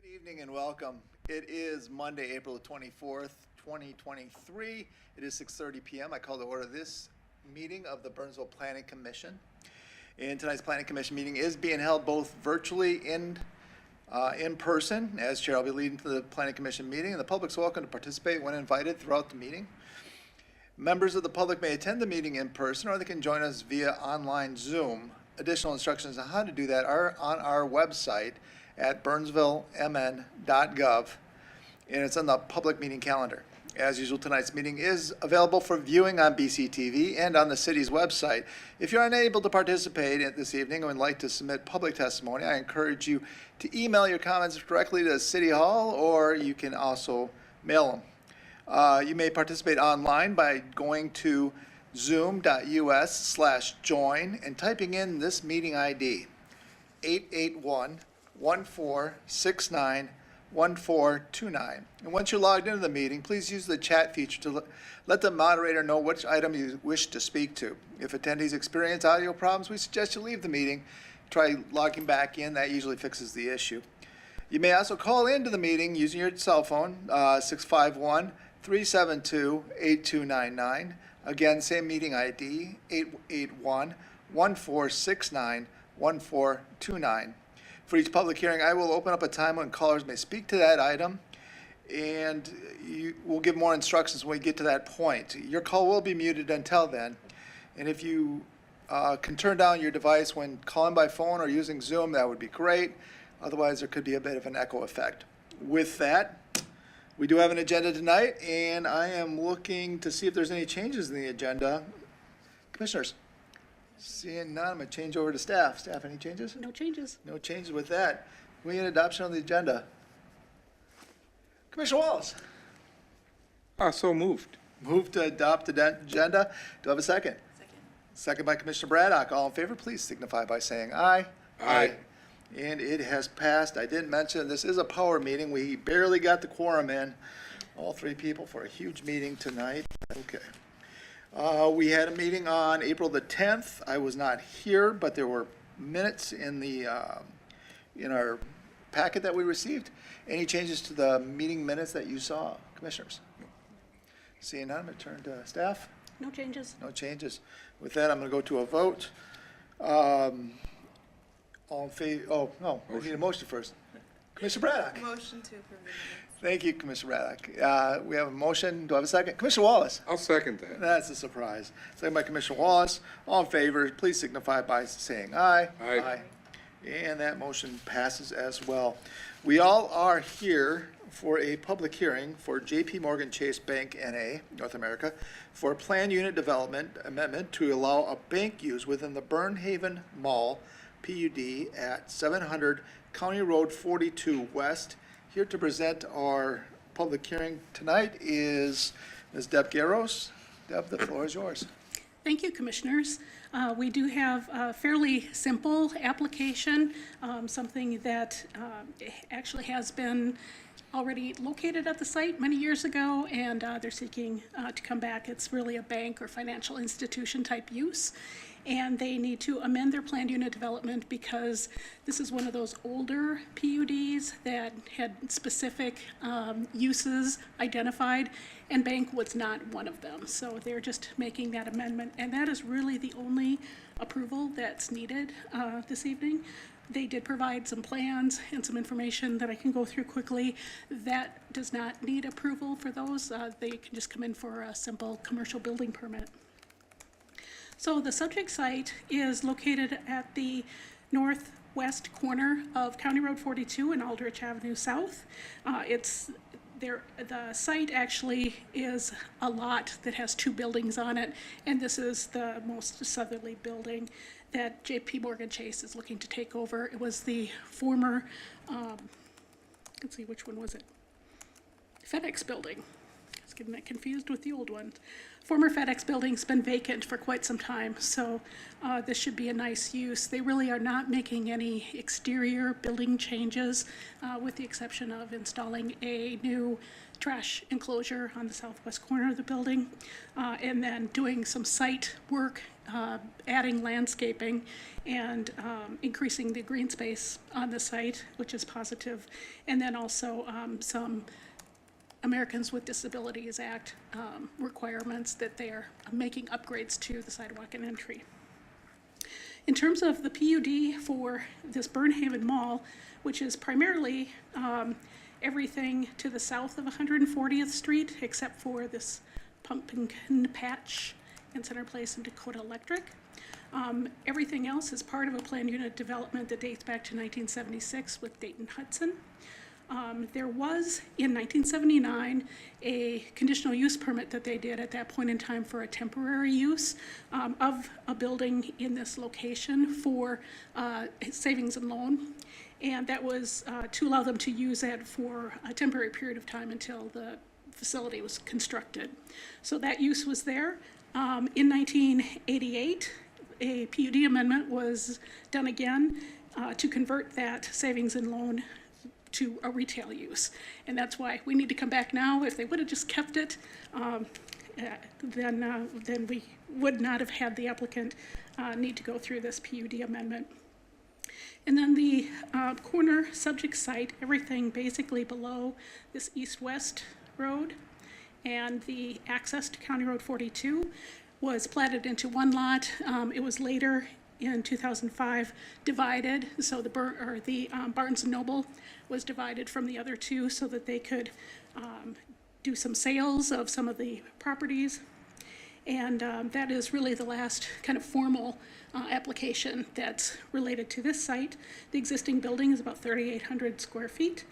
Good evening and welcome. It is Monday, April the 24th, 2023. It is 6:30 p.m. I call to order this meeting of the Burnsville Planning Commission. And tonight's Planning Commission meeting is being held both virtually and in person. As chair, I'll be leading the Planning Commission meeting, and the public's welcome to participate when invited throughout the meeting. Members of the public may attend the meeting in person, or they can join us via online Zoom. Additional instructions on how to do that are on our website at burnsvillemn.gov, and it's on the public meeting calendar. As usual, tonight's meeting is available for viewing on BCTV and on the city's website. If you're unable to participate this evening and would like to submit public testimony, I encourage you to email your comments directly to City Hall, or you can also mail them. You may participate online by going to zoom.us/join and typing in this meeting ID, 881-1469-1429. And once you're logged into the meeting, please use the chat feature to let the moderator know which item you wish to speak to. If attendees experience audio problems, we suggest you leave the meeting. Try logging back in. That usually fixes the issue. You may also call into the meeting using your cell phone, 651-372-8299. Again, same meeting ID, 881-1469-1429. For each public hearing, I will open up a time when callers may speak to that item, and we'll give more instructions when we get to that point. Your call will be muted until then, and if you can turn down your device when calling by phone or using Zoom, that would be great. Otherwise, there could be a bit of an echo effect. With that, we do have an agenda tonight, and I am looking to see if there's any changes in the agenda. Commissioners? Seeing none, I'm going to change over to staff. Staff, any changes? No changes. No changes with that. Can we get adoption of the agenda? Commissioner Wallace? So moved. Move to adopt the agenda. Do I have a second? Second. Second by Commissioner Braddock. All in favor, please signify by saying aye. Aye. And it has passed. I didn't mention, this is a power meeting. We barely got the quorum in, all three people, for a huge meeting tonight. Okay. We had a meeting on April the 10th. I was not here, but there were minutes in the in our packet that we received. Any changes to the meeting minutes that you saw, commissioners? Seeing none, I'm going to turn to staff. No changes. No changes. With that, I'm going to go to a vote. All in favor? Oh, no, we need a motion first. Commissioner Braddock. Motion to approve the minutes. Thank you, Commissioner Braddock. We have a motion. Do I have a second? Commissioner Wallace. I'll second that. That's a surprise. Second by Commissioner Wallace. All in favor, please signify by saying aye. Aye. And that motion passes as well. We all are here for a public hearing for JPMorgan Chase Bank N.A., North America, for a plan unit development amendment to allow a bank use within the Burnhaven Mall PUD at 700 County Road 42 West. Here to present our public hearing tonight is Ms. Deb Garros. Deb, the floor is yours. Thank you, commissioners. We do have a fairly simple application, something that actually has been already located at the site many years ago, and they're seeking to come back. It's really a bank or financial institution type use, and they need to amend their planned unit development because this is one of those older PUDs that had specific uses identified, and bank was not one of them. So they're just making that amendment, and that is really the only approval that's needed this evening. They did provide some plans and some information that I can go through quickly. That does not need approval for those. They can just come in for a simple commercial building permit. So the subject site is located at the northwest corner of County Road 42 and Aldrich Avenue South. The site actually is a lot that has two buildings on it, and this is the most southerly building that JPMorgan Chase is looking to take over. It was the former, let's see, which one was it? FedEx building. getting that confused with the old one. Former FedEx building's been vacant for quite some time, so this should be a nice use. They really are not making any exterior building changes, with the exception of installing a new trash enclosure on the southwest corner of the building, and then doing some site work, adding landscaping and increasing the green space on the site, which is positive, and then also some Americans with Disabilities Act requirements that they are making upgrades to the sidewalk and entry. In terms of the PUD for this Burnhaven Mall, which is primarily everything to the south of 140th Street, except for this pumpkin patch and Center Place and Dakota Electric. Everything else is part of a planned unit development that dates back to 1976 with Dayton Hudson. There was, in 1979, a conditional use permit that they did at that point in time for a temporary use of a building in this location for savings and loan. And that was to allow them to use that for a temporary period of time until the facility was constructed. So that use was there. In 1988, a PUD amendment was done again to convert that savings and loan to a retail use. And that's why we need to come back now. If they would have just kept it, then we would not have had the applicant need to go through this PUD amendment. And then the corner subject site, everything basically below this east-west road and the access to County Road 42 was platted into one lot. It was later in 2005 divided, so the Barnes & Noble was divided from the other two so that they could do some sales of some of the properties. And that is really the last kind of formal application that's related to this site. The existing building is about 3,800 square feet.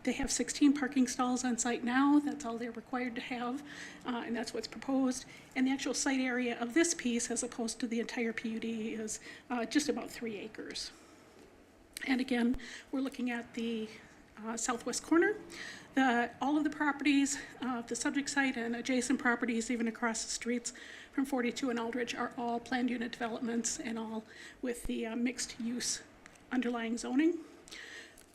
They have 16 parking stalls on site now. That's all they're required to have, and that's what's proposed. And the actual site area of this piece, as opposed to the entire PUD, is just about 3 acres. And again, we're looking at the southwest corner. All of the properties, the subject site and adjacent properties, even across the streets from 42 and Aldridge, are all planned unit developments and all with the mixed use underlying zoning.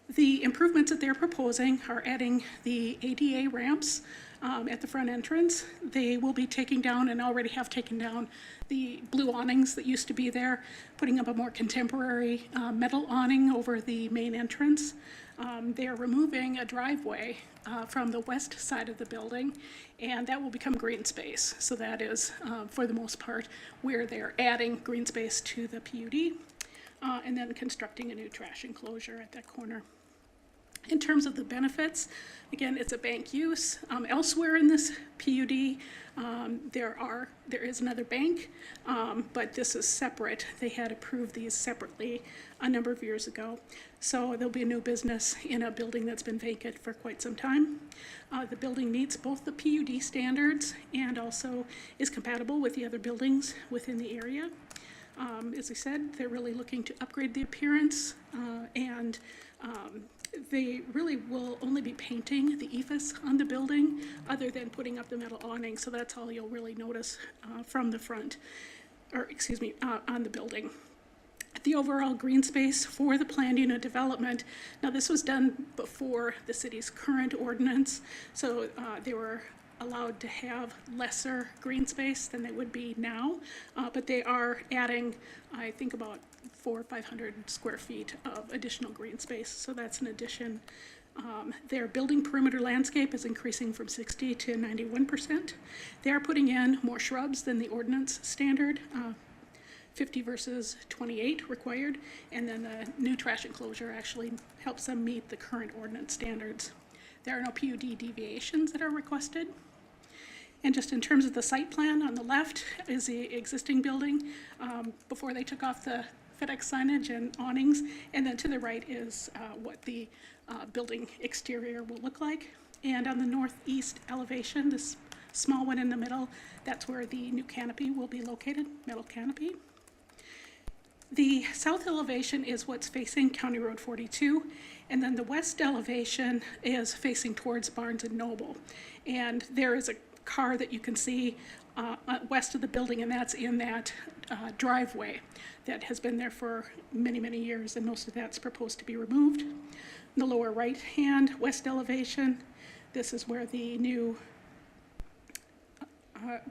The improvements that they're proposing are adding the ADA ramps at the front entrance. They will be taking down, and already have taken down, the blue awnings that used to be there, putting up a more contemporary metal awning over the main entrance. They are removing a driveway from the west side of the building, and that will become green space. So that is, for the most part, where they're adding green space to the PUD, and then constructing a new trash enclosure at that corner. In terms of the benefits, again, it's a bank use. Elsewhere in this PUD, there is another bank, but this is separate. They had approved these separately a number of years ago. So there'll be a new business in a building that's been vacant for quite some time. The building meets both the PUD standards and also is compatible with the other buildings within the area. As I said, they're really looking to upgrade the appearance, and they really will only be painting the ephes on the building other than putting up the metal awning. So that's all you'll really notice from the front, or excuse me, on the building. The overall green space for the planned unit development, now this was done before the city's current ordinance, so they were allowed to have lesser green space than they would be now, but they are adding, I think, about 400 or 500 square feet of additional green space, so that's an addition. Their building perimeter landscape is increasing from 60 to 91%. They are putting in more shrubs than the ordinance standard, 50 versus 28 required, and then the new trash enclosure actually helps them meet the current ordinance standards. There are no PUD deviations that are requested. And just in terms of the site plan, on the left is the existing building before they took off the FedEx signage and awnings, and then to the right is what the building exterior will look like. And on the northeast elevation, this small one in the middle, that's where the new canopy will be located, metal canopy. The south elevation is what's facing County Road 42, and then the west elevation is facing towards Barnes and Noble. And there is a car that you can see west of the building, and that's in that driveway that has been there for many, many years, and most of that's proposed to be removed. In the lower right-hand west elevation, this is where the new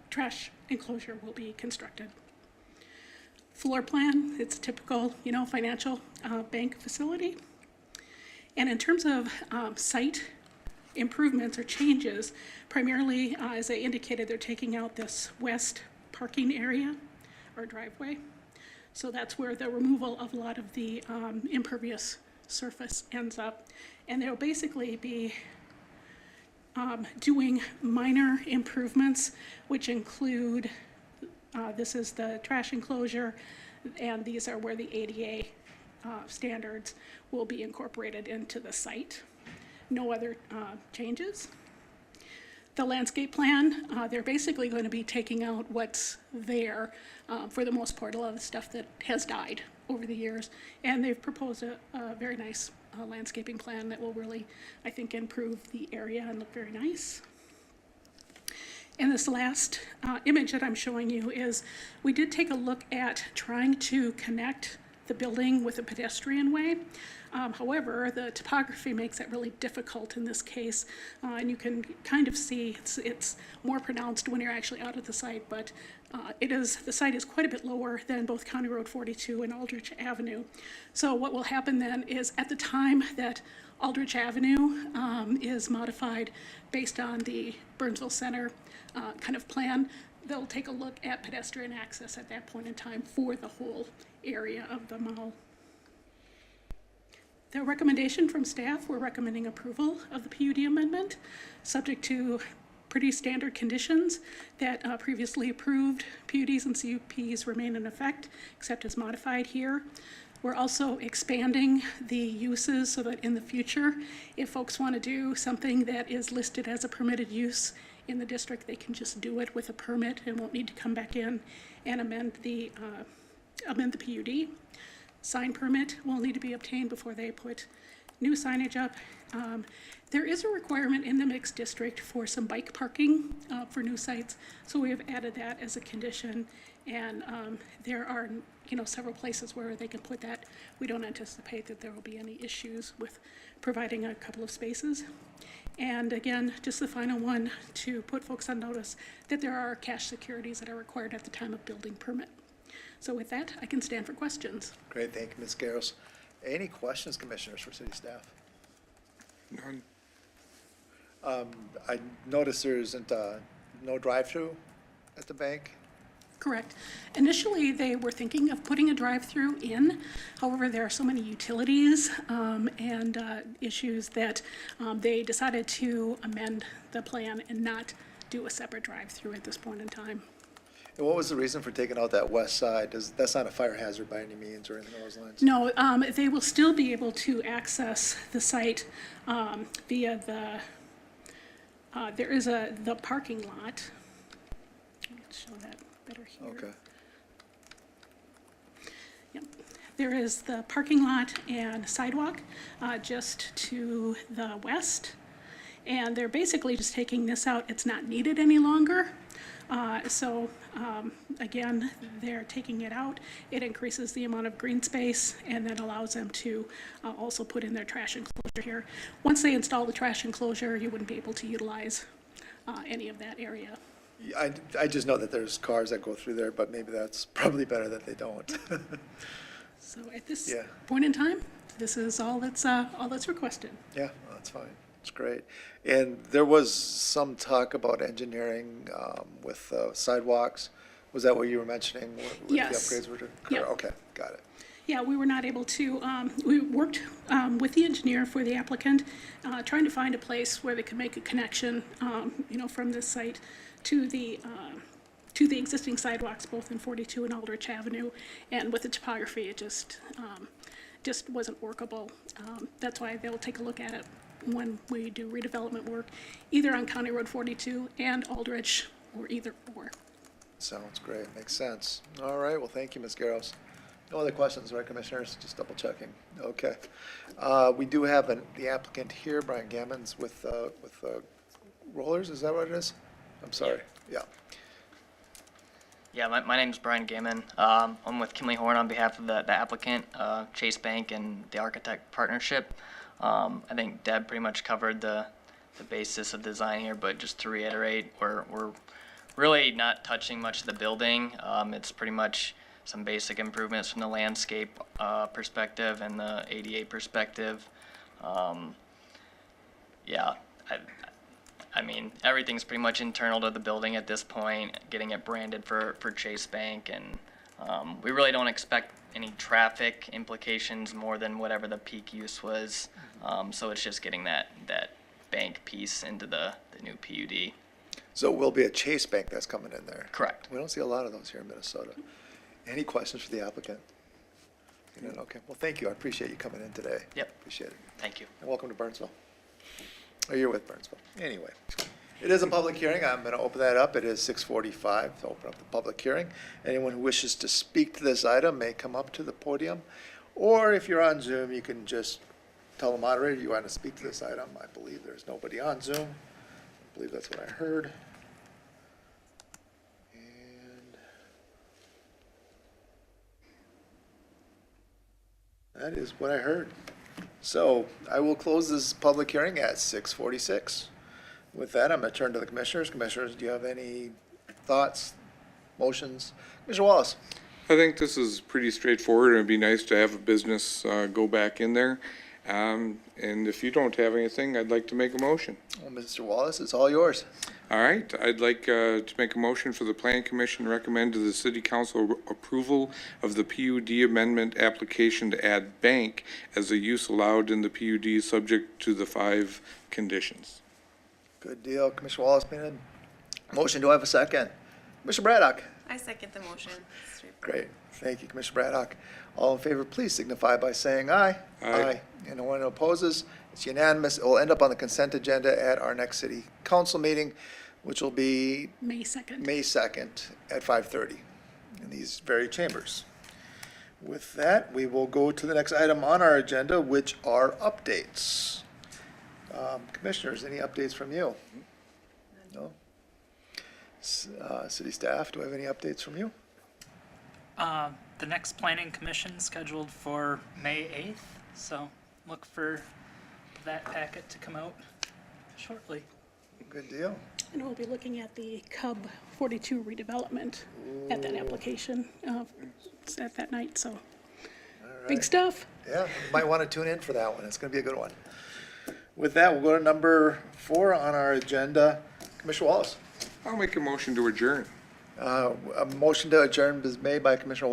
trash enclosure will be constructed. Floor plan, it's a typical, financial bank facility. And in terms of site improvements or changes, primarily, as I indicated, they're taking out this west parking area or driveway. So that's where the removal of a lot of the impervious surface ends up. And they'll basically be doing minor improvements, which include, this is the trash enclosure, and these are where the ADA standards will be incorporated into the site. No other changes. The landscape plan, they're basically going to be taking out what's there, for the most part, a lot of the stuff that has died over the years. And they've proposed a very nice landscaping plan that will really, I think, improve the area and look very nice. And this last image that I'm showing you is, we did take a look at trying to connect the building with a pedestrian way. However, the topography makes it really difficult in this case, and you can kind of see it's more pronounced when you're actually out at the site, but the site is quite a bit lower than both County Road 42 and Aldrich Avenue. So what will happen then is, at the time that Aldrich Avenue is modified based on the Burnsville Center kind of plan, they'll take a look at pedestrian access at that point in time for the whole area of the mall. The recommendation from staff, we're recommending approval of the PUD amendment, subject to pretty standard conditions that previously approved PUDs and CUPs remain in effect, except as modified here. We're also expanding the uses so that in the future, if folks want to do something that is listed as a permitted use in the district, they can just do it with a permit and won't need to come back in and amend the PUD. Sign permit will need to be obtained before they put new signage up. There is a requirement in the mixed district for some bike parking for new sites, so we have added that as a condition. And there are, several places where they can put that. We don't anticipate that there will be any issues with providing a couple of spaces. And again, just the final one, to put folks on notice that there are cash securities that are required at the time of building permit. So with that, I can stand for questions. Great, thank you, Ms. Garros. Any questions, commissioners, for city staff? None. I noticed there isn't no drive-through at the bank. Correct. Initially, they were thinking of putting a drive-through in. However, there are so many utilities and issues that they decided to amend the plan and not do a separate drive-through at this point in time. And what was the reason for taking out that west side? That's not a fire hazard by any means or anything along those lines? No, they will still be able to access the site via the, there is the parking lot. Let's show that better here. Okay. Yep. There is the parking lot and sidewalk just to the west. And they're basically just taking this out. It's not needed any longer. Again, they're taking it out. It increases the amount of green space and then allows them to also put in their trash enclosure here. Once they install the trash enclosure, you wouldn't be able to utilize any of that area. I just know that there's cars that go through there, but maybe that's probably better that they don't. So at this Yeah. point in time, this is all that's requested. Yeah, well, that's fine. That's great. And there was some talk about engineering with sidewalks. Was that what you were mentioning? What Yes. the upgrades were to? Yep. Okay, got it. Yeah, we were not able to, we worked with the engineer for the applicant, trying to find a place where they could make a connection, from this site to the existing sidewalks, both in 42 and Aldrich Avenue. And with the topography, it just wasn't workable. That's why they'll take a look at it when we do redevelopment work, either on County Road 42 and Aldrich, or either or. Sounds great. Makes sense. All right, well, thank you, Ms. Garros. No other questions, right, Commissioners? Just double checking. Okay. We do have the applicant here, Brian Gammons, with Rollers, is that what it is? I'm sorry, yeah. Yeah, my name's Brian Gammon. I'm with Kimley Horn on behalf of the applicant, Chase Bank and the Architect Partnership. I think Deb pretty much covered the basis of design here, but just to reiterate, we're really not touching much of the building. It's pretty much some basic improvements from the landscape perspective and the ADA perspective. Yeah, I mean, everything's pretty much internal to the building at this point, getting it branded for Chase Bank, and we really don't expect any traffic implications more than whatever the peak use was. So it's just getting that bank piece into the new PUD. So it will be a Chase Bank that's coming in there? Correct. We don't see a lot of those here in Minnesota. Any questions for the applicant? Okay, well, thank you. I appreciate you coming in today. Yep. Appreciate it. Thank you. And welcome to Burnsville. Oh, you're with Burnsville. Anyway, it is a public hearing. I'm going to open that up. It is 6:45 to open up the public hearing. Anyone who wishes to speak to this item may come up to the podium. Or if you're on Zoom, you can just tell the moderator you want to speak to this item. I believe there's nobody on Zoom. I believe that's what I heard. That is what I heard. So I will close this public hearing at 6:46. With that, I'm going to turn to the commissioners. Commissioners, do you have any thoughts, motions? Commissioner Wallace? I think this is pretty straightforward. It'd be nice to have a business go back in there. And if you don't have anything, I'd like to make a motion. Well, Mr. Wallace, it's all yours. All right, I'd like to make a motion for the Plan Commission to recommend to the City Council approval of the PUD amendment application to add bank as a use allowed in the PUD subject to the 5 conditions. Good deal. Commissioner Wallace made a motion. Do I have a second? Commissioner Braddock? I second the motion. Great. Thank you, Commissioner Braddock. All in favor, please signify by saying aye. Aye. Anyone who opposes? It's unanimous. It will end up on the consent agenda at our next city council meeting, which will be May 2nd. May 2nd at 5:30 in these very chambers. With that, we will go to the next item on our agenda, which are updates. Commissioners, any updates from you? No? City staff, do I have any updates from you? The next planning commission scheduled for May 8th, so look for that packet to come out shortly. Good deal. And we'll be looking at the Cub 42 redevelopment at that application at that night, so big stuff. Yeah, you might want to tune in for that one. It's going to be a good one. With that, we'll go to number 4 on our agenda. Commissioner Wallace. I'll make a motion to adjourn. A motion to adjourn is made by Commissioner